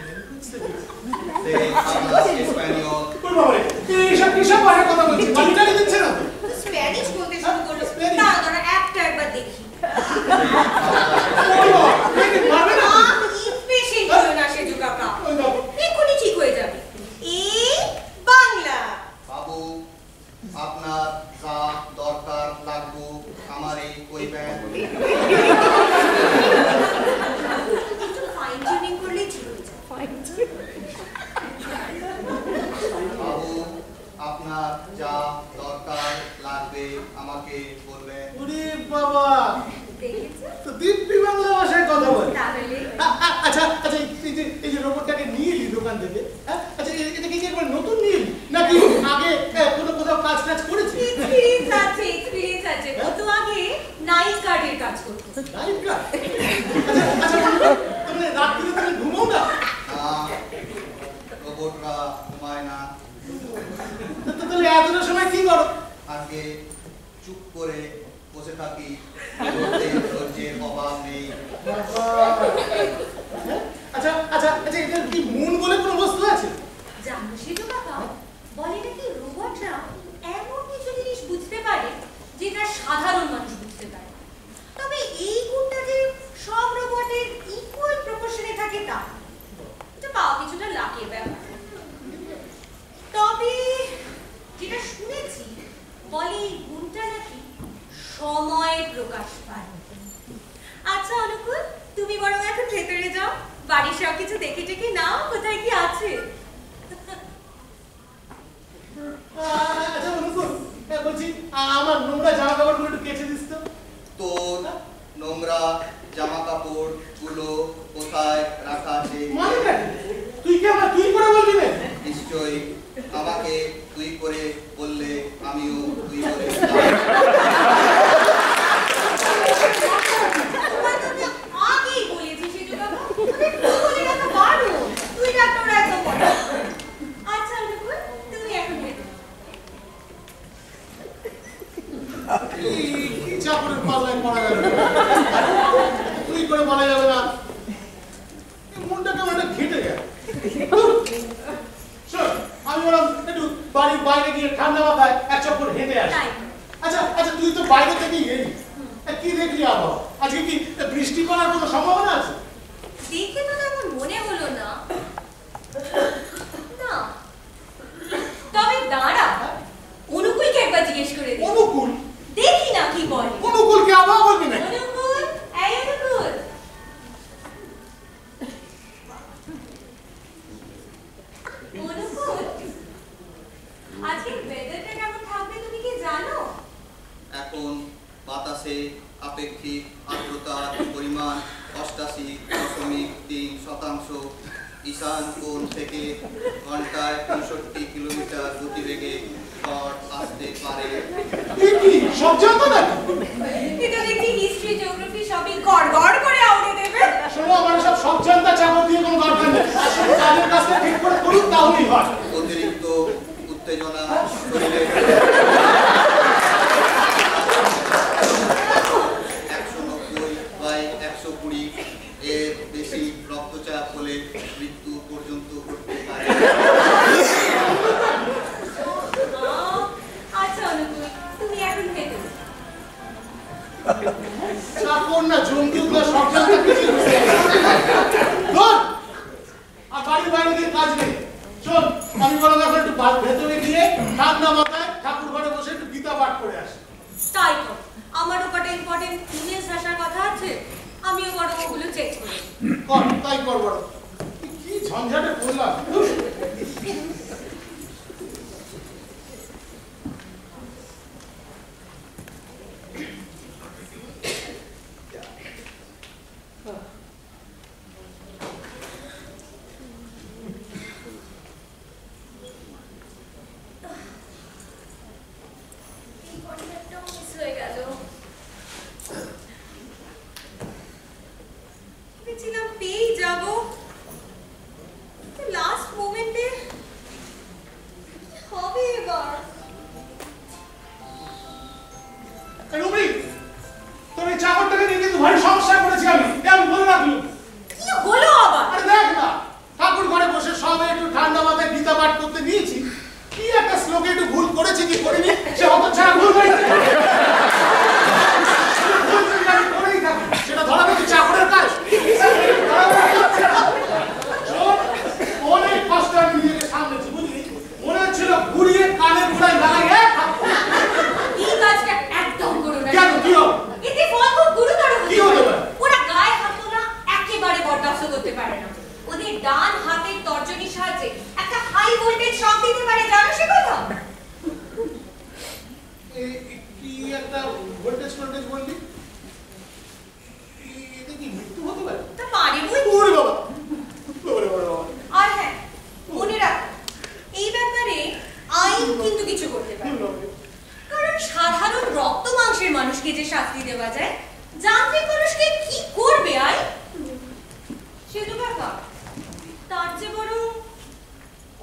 এইসব কিসব ভাষায় কথা বলছে? বাড়িটাকে দিচ্ছে না তো? স্প্যানিশ বলতে শুরু করলো। দাঁড়াও একবার দেখি। ইম্পেশেন্ট হলো না সেজু কাকা, এক্ষুনি ঠিক হয়ে যাবে। এই বাংলা। বাবু, আপনার যা দরকার লাগবো আমারে কইবেন। একটু ফাইন টিউনিং করলে ঠিক হয়ে যাবে। বাবু, আপনার যা দরকার লাগবে আমাকে বলবেন। ওরে বাবা, দেখেছো তো দিব্যি বাংলা ভাষায় কথা বলে। তাহলে? আচ্ছা, এই যে রোবটটাকে নিয়ে এলি দোকান থেকে, আচ্ছা এটা কি একবার নতুন নিয়ে এলি নাকি আগে কোনো কোথাও কাজ করেছি? এক্সপেরিয়েন্স আছে, কি করো? আগে চুপ করে বসে থাকি, ধৈর্যের অভাব নেই। আচ্ছা আচ্ছা আচ্ছা, এটা কি মন বলে কোনো বস্তু আছে? জানো সেটা বাবা, বলে নাকি রোবটরা এমন কিছু জিনিস বুঝতে পারে যেটা সাধারণ মানুষ বুঝতে পারে। তবে এই গুণটা যে সব রোবটের ইকুয়াল প্রপোর্শনে থাকে তা এটা পাওয়া কিছুটা লাকের ব্যাপার। তবে যেটা শুনেছি বলে এই গুণটা নাকি সময়ে প্রকাশ পায়। আচ্ছা অনুকূল, তুমি বরং এখন ভেতরে যাও, বাড়ির সব কিছু দেখে টেকে নাও কোথায় কি আছে। আচ্ছা অনুকূল, বলছি আমার নোংরা জামা কাপড়গুলো একটু কেচে দিস তো। তোর নোংরা জামা কাপড় গুলো কোথায় রাখা আছে? মানে তুই কি আমার তুই করে বলবি না? নিশ্চয়ই আমাকে তুই করে বললে আমিও তুই করে আগেই বলেছি সেটা বাবা, বলে রাখা পারো, তুই ডাক্তার একদম বলো। আচ্ছা অনুকূল, তুমি এখন ভেতরে। কি চাকরের পাল্লায় পড়া গেল? তুই করে বলা যাবে না, মনটা কেমন একটা ঘেটে গেল। শোন, আমি বললাম একটু বাড়ির বাইরে গিয়ে ঠান্ডা মাথায় এক চক্কর হেঁটে আসি। আচ্ছা আচ্ছা, তুই তো বাইরে থেকেই এলি, কি দেখলি আবহাওয়া? আজকে কি বৃষ্টি পড়ার কোনো সম্ভাবনা আছে? দেখে তো তেমন মনে হলো না। না, তবে দাঁড়া, অনুকূলকে একবার জিজ্ঞেস করে দিই। অনুকূল? দেখি না কি বলে। অনুকূলকে আবহাওয়া বলবি না? অনুকূল, এই অনুকূল। অনুকূল, আজকে ওয়েদারটা কেমন থাকবে তুমি কি জানো? এখন বাতাসে আপেক্ষিক আর্দ্রতার পরিমাণ 88.3%। ঈশান কোণ থেকে ঘন্টায় 65 কিলোমিটার গতিবেগে ঝড় আসতে পারে। সব জানতো না? এটা দেখি হিস্ট্রি জিওগ্রাফি সবই গড়গড় করে আউড়ে দেবে। শোনো, আমার সব জানতা চাকর দিয়ে কোনো দরকার নেই। আসলে কাজের কাজটা ঠিক করে করুন, তাহলেই হয়। অতিরিক্ত উত্তেজনা শরীরে 190/120 এর বেশি রক্তচাপ হলে মৃত্যু পর্যন্ত ঘটতে পারে। আচ্ছা অনুকূল, তুমি এখন ভেতরে। চাকর না জঙ্গি, ওগুলো সব জানতা কিছু ধর, আর বাড়ির বাইরে দিয়ে কাজ নেই। শোন, আমি বললাম এখন একটু ভেতরে গিয়ে ঠান্ডা মাথায় ঠাকুর ঘরে বসে একটু গীতা পাঠ করে আসি। তাই তো, আমারও কটা ইম্পর্টেন্ট ইমেলস আসার কথা আছে, আমিও বড় ওগুলো চেক করি। কর, তাই কর বড়। কি ঝঞ্ঝাটে পড়লাম। পেয়েই যাবো, লাস্ট মোমেন্টে হবে এবার। তোর এই চাকরটাকে নিয়ে কিন্তু ভারী সমস্যায় পড়েছি আমি বলে রাখলাম। কি হলো আবার? আরে দেখ না, ঠাকুর ঘরে বসে সবাই একটু ঠান্ডা মাথায় গীতা পাঠ করতে নিয়েছি, কি একটা শ্লোকে একটু ভুল করেছি কি করিনি, সে হতচ্ছাড়া ভুল করেছে। সেটা ধরা কিন্তু চাকরের কাজ। অনেক কষ্ট আমি নিজেকে সামলেছি, বুঝলি? মনে হচ্ছিল ঘুরিয়ে কানের গোড়ায় লাগাই। এই কাজটা একদম করো না। কেন, কি হবে? এতে ফল খুব গুরুতর হতে কি হতে পারে? ওরা গায়ে হাত তোলা একেবারে বরদাস্ত করতে পারে না। ওদের ডান হাতের তর্জনীর সাহায্যে একটা হাই ভোল্টেজ শক দিতে পারে, জানো সে কথা? কি একটা ভোল্টেজ বললি? এটা কি মৃত্যু হতে পারে? তা পারে বই। ওরে বাবা, ওরে বাবা। আর হ্যাঁ, মনে রাখো, এই ব্যাপারে আইন কিন্তু কিছু করতে পারে। কারণ সাধারণ রক্ত মাংসের মানুষকে যে শাস্তি দেওয়া যায়, যান্ত্রিক মানুষকে কি করবে আইন? সেটা ব্যাপার। তার যে বরং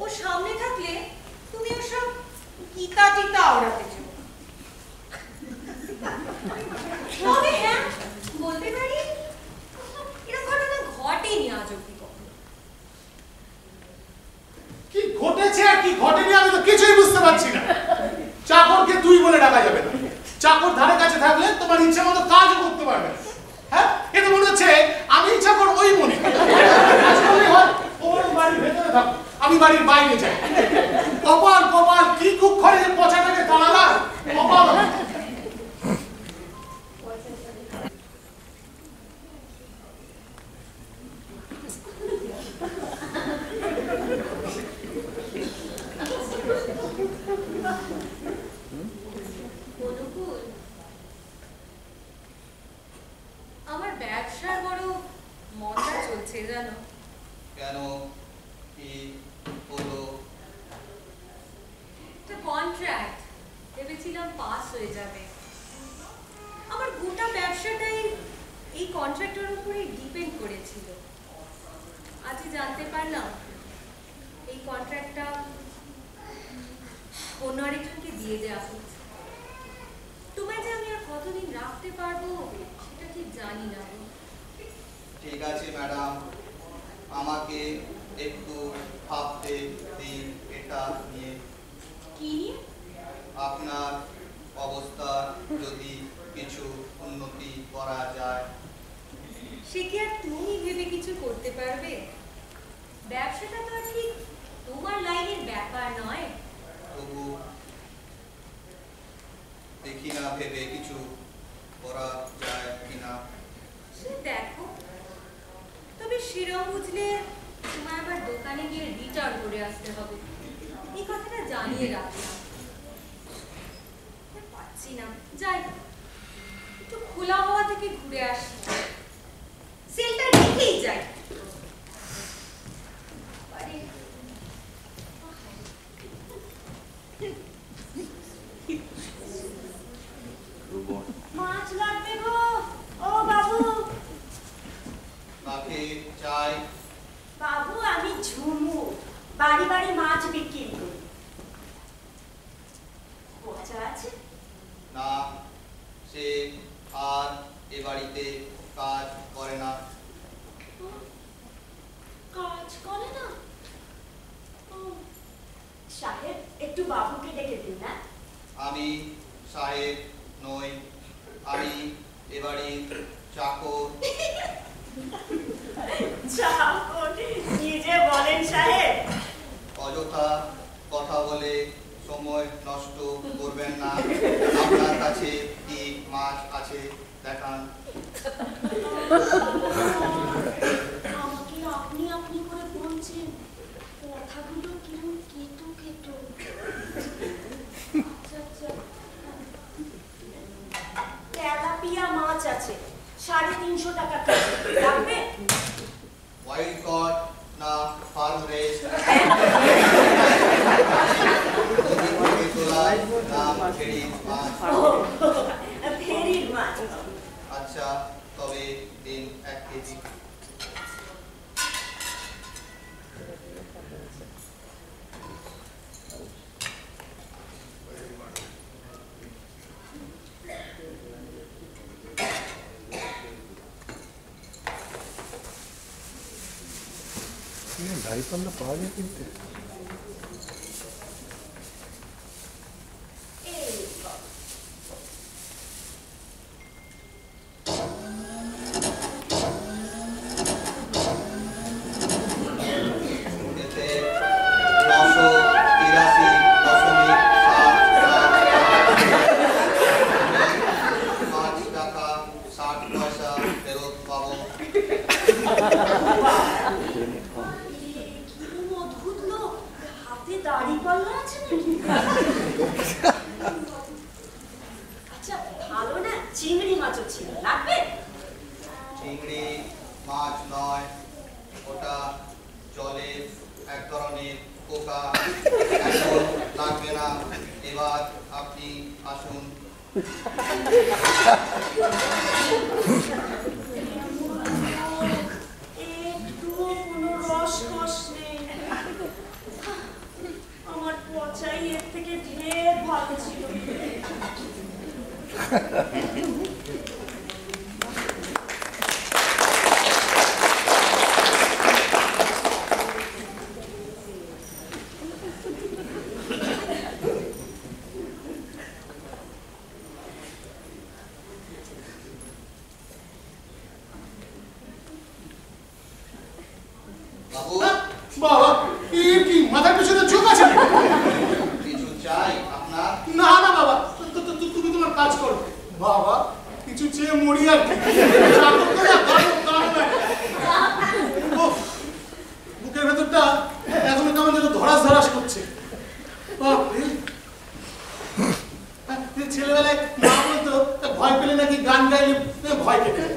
ও সামনে থাকলে তুমি ওসব ইতা টিতা ওড়াতে যাবো। তবে হ্যাঁ বলতে পারি এরকম ঘটনা ঘটেনি আজ অব্দি কখনো। কি ঘটেছে আর কি ঘটেনি আমি তো কিছুই বুঝতে পারছি না। চাকরকে তুই বলে ডাকা যাবে না, চাকর ধারে কাছে থাকলে তোমার ইচ্ছা মতো কাজও করতে পারবে না। হ্যাঁ, এটা মনে হচ্ছে আমি চাকর ওই মনে ওর বাড়ির ভেতরে থাকো, আমি বাড়ির বাইরে যাই। কপাল কপাল কি কুক্ষরে যে পচাটাকে দাঁড়ালাম কপাল। আমার ব্যবসার বড় মন্দা চলছে জানো। কেন, কি হলো? একটা কন্ট্রাক্ট ভেবেছিলাম পাস হয়ে যাবে। আমার গোটা ব্যবসাটাই এই কন্ট্রাক্টের উপরে ডিপেন্ড করেছিল। আজই জানতে পারলাম এই কন্ট্রাক্টটা অন্য আরেকজনকে দিয়ে দেওয়া হচ্ছে। তোমায় যে আমি আর কতদিন রাখতে পারবো সেটা ঠিক জানি না। ঠিক আছে ম্যাডাম, আমাকে একটু ভাবতে দিন এটা নিয়ে। কি নিয়ে? আপনার অবস্থা যদি কিছু উন্নতি করা যায়। সে কি আর তুমি ভেবে কিছু করতে পারবে? ব্যবসাটা তো আর ঠিক তোমার লাইনের ব্যাপার নয়। তবু দেখি না ভেবে কিছু করা যায় কিনা। সে দেখো, তবে সেরকম বুঝলে তোমার আবার দোকানে গিয়ে রিটার্ন করে আসতে হবে। এই কথাটা জানিয়ে রাখলাম। পাচ্ছি না, যাই একটু খোলা হওয়া থেকে ঘুরে আসি, সেলটা রেখেই যাই। মাছ লাগবে গো, ও বাবু। কাকে চাই? বাবু আমি ঝুমু, বাড়ি বাড়ি মাছ বিক্রি করি। পচা আছে? না, সে আর এ বাড়িতে কাজ করে না। কাজ করে না? সাহেব একটু বাবুকে ডেকে দিন না। আমি সাহেব নই, আমি এ বাড়ির চাকর। চাকর কি যে বলেন সাহেব? অযথা কথা বলে সময় নষ্ট করবেন না। আপনার কাছে কি মাছ আছে দেখান। আমাকে আপনি আপনি করে বলছেন, কথাগুলো কিরম কেটো কেটো। তেলাপিয়া মাছ আছে 350 টাকা কেজি, লাগবে? হোয়াইট কড না ফার্ম রেস? না ফেরির মাছ? ফেরির মাছ। আচ্ছা, তবে দিন 1 কেজি। দাড়িপাল্লা পাওয়া যায় কিনতে? এতে 983.7 টাকা 60 পয়সা ফেরত পাবো। অদ্ভুত লোক, হাতে দাড়ি পাল্লা আছে নাকি? আচ্ছা ভালো না, চিংড়ি মাছও ছিল, লাগবে? চিংড়ি মাছ নয়, ওটা জলের এক ধরনের পোকা। এখন লাগবে না, এবার আপনি আসুন। একটুও কোনো রস নেই। আমার পচাই এর থেকে ঢের কথা ছিল। বাবু বাবা এর কি মাথার পিছনে চোখ আছে নাকি? কিছু চাই আপনার? না না বাবা, তুমি তোমার কাজ করো। বাবা কিছু চেয়ে মরি আর কি। উফ, বুকের ভেতরটা এখন কেমন যেন ধরাস ধরাস করছে। বাপরে, ছেলেবেলায় মা বলতো ভয় পেলে নাকি গান গাইলে ভয় পেতে যায়।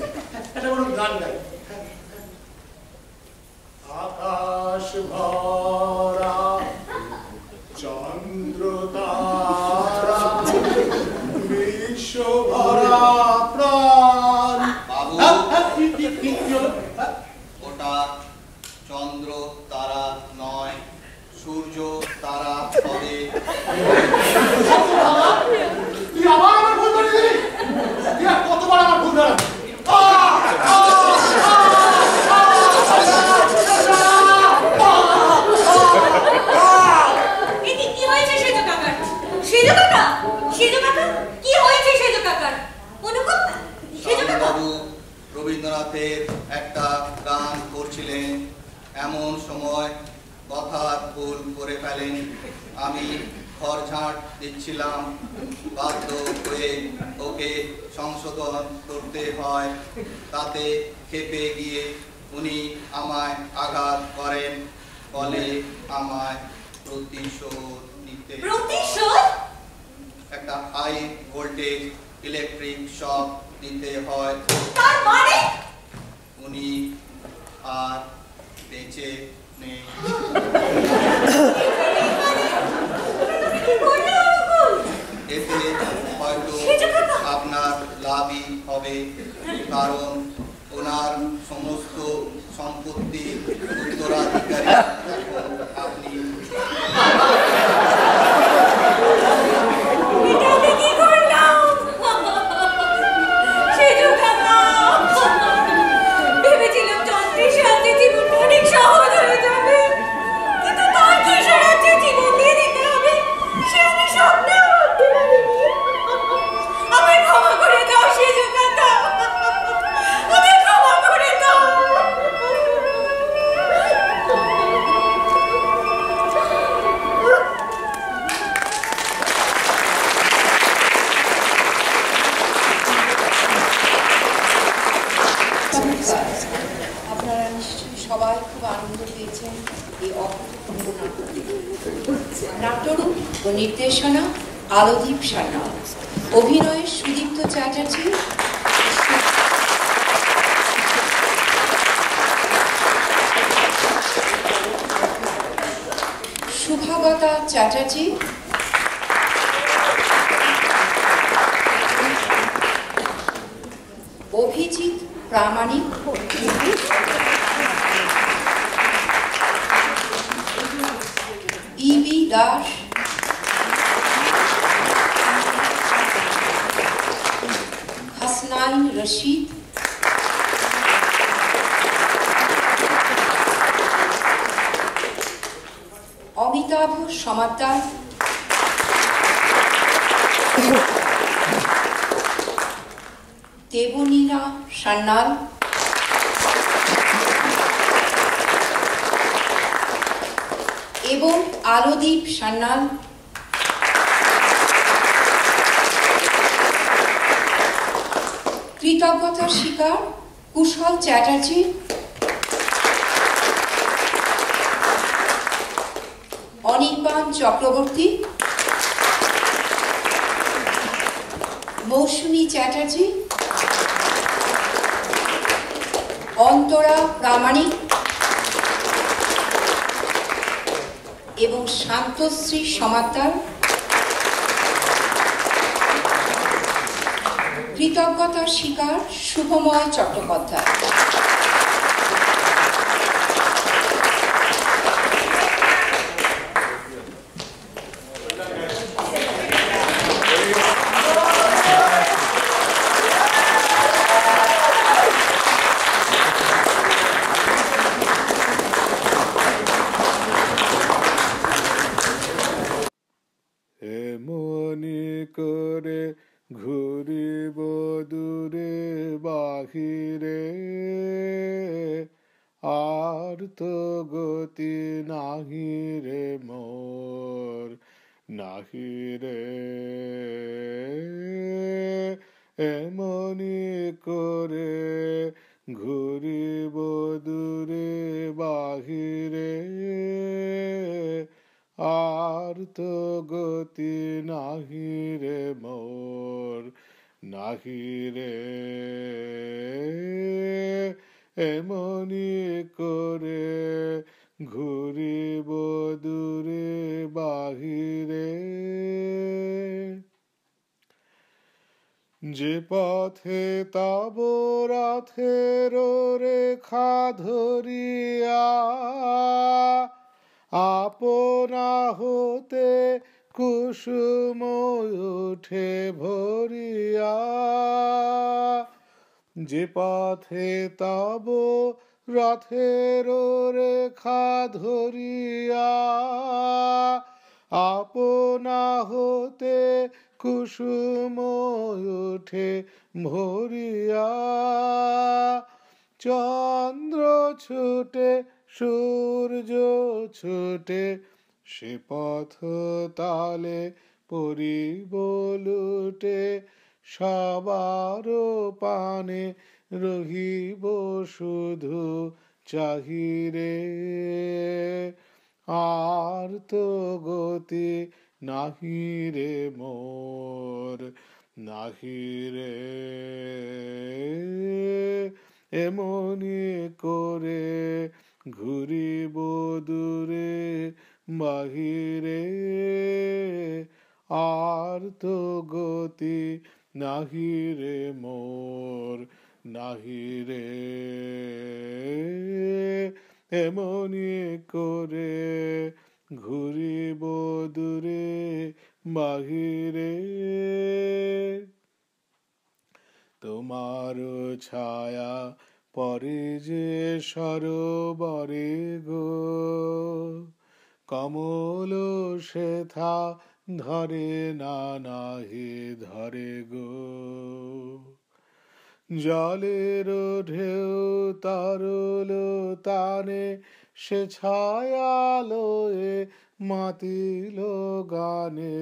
একটা বড় গান গাই। আকাশ ভরা চন্দ্র তারা বিশ্ব ভরা প্রাণ। বাবু কি হলো? ওটা চন্দ্র তারা নয়, সূর্য তারা হবে। তুই আবার আমার ভুল ধরে দিলি? তুই আর কতবার আমার ভুল ধরা? কি হয়েছে সেজো কাকার? সেজো কাকা, সেজো কাকা, কি হয়েছে সেজো কাকার? অনুভব সেজো কাকা। বাবু রবীন্দ্রনাথের একটা গান করছিলেন, এমন সময় কথার ভুল করে ফেলেন। আমি খড়ঝাঁট দিচ্ছিলাম, বাধ্য হয়ে ওকে সংশোধন করতে হয়। তাতে ক্ষেপে গিয়ে উনি আমায় আঘাত করেন, ফলে আমায় প্রতিশোধ নিতে প্রতিশোধ? একটা হাই ভোল্টেজ ইলেকট্রিক শক দিতে হয়। তার মানে উনি আর বেঁচে নেই। এতে হয়তো আপনার লাভই হবে, কারণ ওনার সমস্ত সম্পত্তির উত্তরাধিকারী এখন আপনি। ভেবেছিলাম চন্দ্রের সাথে জীবনটা অনেক সহজ হয়ে যাবে, কিন্তু তার কি সারাচ্ছে জীবন দিয়ে দিতে হবে সে আমি স্বপ্নেও ভাবতে পারিনি। আমায় ক্ষমা করে দাও সেজো কাকা, আমায় ক্ষমা করে দাও। আপনারা নিশ্চয়ই সবাই খুব আনন্দ পেয়েছেন এই অভূতপূর্ব নাটকটি। নাট্যরূপ ও নির্দেশনা আলোদীপ সান্যাল, অভিনয়ে সুদীপ্ত চ্যাটার্জি, শুভাগতা চ্যাটার্জি, অভিজিৎ প্রামাণিক, ইবি দাস, হাসনাইন রশিদ, অমিতাভ সমাদ্দার, দেবনীনা সান্যাল, এবং আলোদীপ সান্যাল। কৃতজ্ঞতার স্বীকার কুশল চ্যাটার্জি, অনির্বাণ চক্রবর্তী, মৌসুমী চ্যাটার্জি, অন্তরা প্রামাণিক এবং শান্তশ্রী সমাদ্দার। কৃতজ্ঞতার স্বীকার শুভময় চট্টোপাধ্যায়। করে ঘুরিব দূরে বাহিরে, আর তো গতি নাহি রে মোর, নাহি রে। এমনি করে ঘুরিব দূরে বাহিরে, আর তো গতি নাহি রে মোর, নাহি রে। এমনি করে ঘুরিব দূরে বাহিরে, যে পথে তব রথের রেখা ধরিয়া আপনা হতে কুসুম উঠে ভরিয়া, যে পথে তব রথের রেখা ধরিয়া আপনা হতে কুসুম উঠে ভরিয়া, চন্দ্র ছুটে সূর্য ছুটে সে পথ তালে পরিব লুটে, সবার পানে রহিব শুধু চাহিরে, আর তো গতি নাহি রে মোর, নাহি রে। এমনি করে ঘুরিব দূরে বাহিরে, আর তো গতি নাহি রে মোর, নাহি রে। এমনি করে ঘুরিব দূরে বাহিরে, তোমার ছায়া পরে যে সরোবরে গো, কমল সেথা ধরে না নাহি ধরে গো। জলের ঢেউ তরল তানে সে ছায়ালয়ে মাতিল গানে,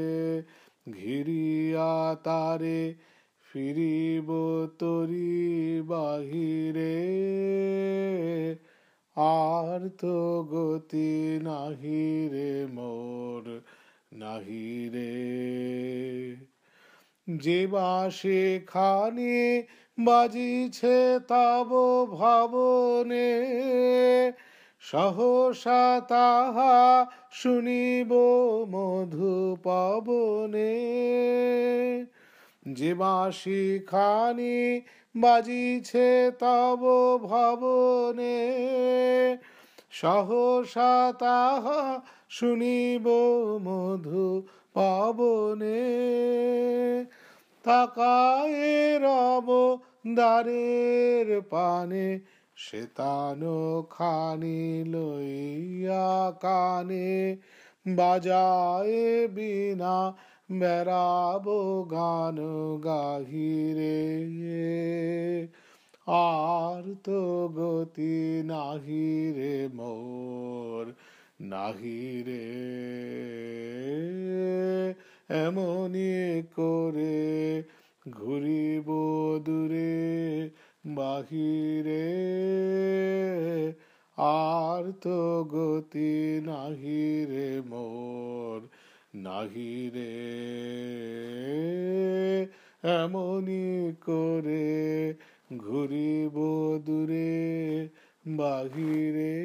ঘিরিয়া তারে ফিরিব তরি বাহিরে, আর তো গতি নাহি রে মোর, নাহি রে। যে বাঁশি খানি বাজিছে তব ভবনে, সহসা তাহা শুনিব মধু পবনে। যে বাঁশি খানি বাজিছে তব ভবনে, সহসা তাহা শুনিব মধু পবনে। তাকায়ে রব দ্বারের পানে, শ্বেতানো খানি লইয়া কানে, বাজায়ে বীণা বেড়াবো গান গাহিরে, আর তো গতি নাহি রে মোর, নাহি রে। এমনি করে ঘুরিব দূরে বাহিরে, আর তো গতি নাহি রে মোর, নাহি রে। এমনি করে ঘুরিব দূরে বাহিরে।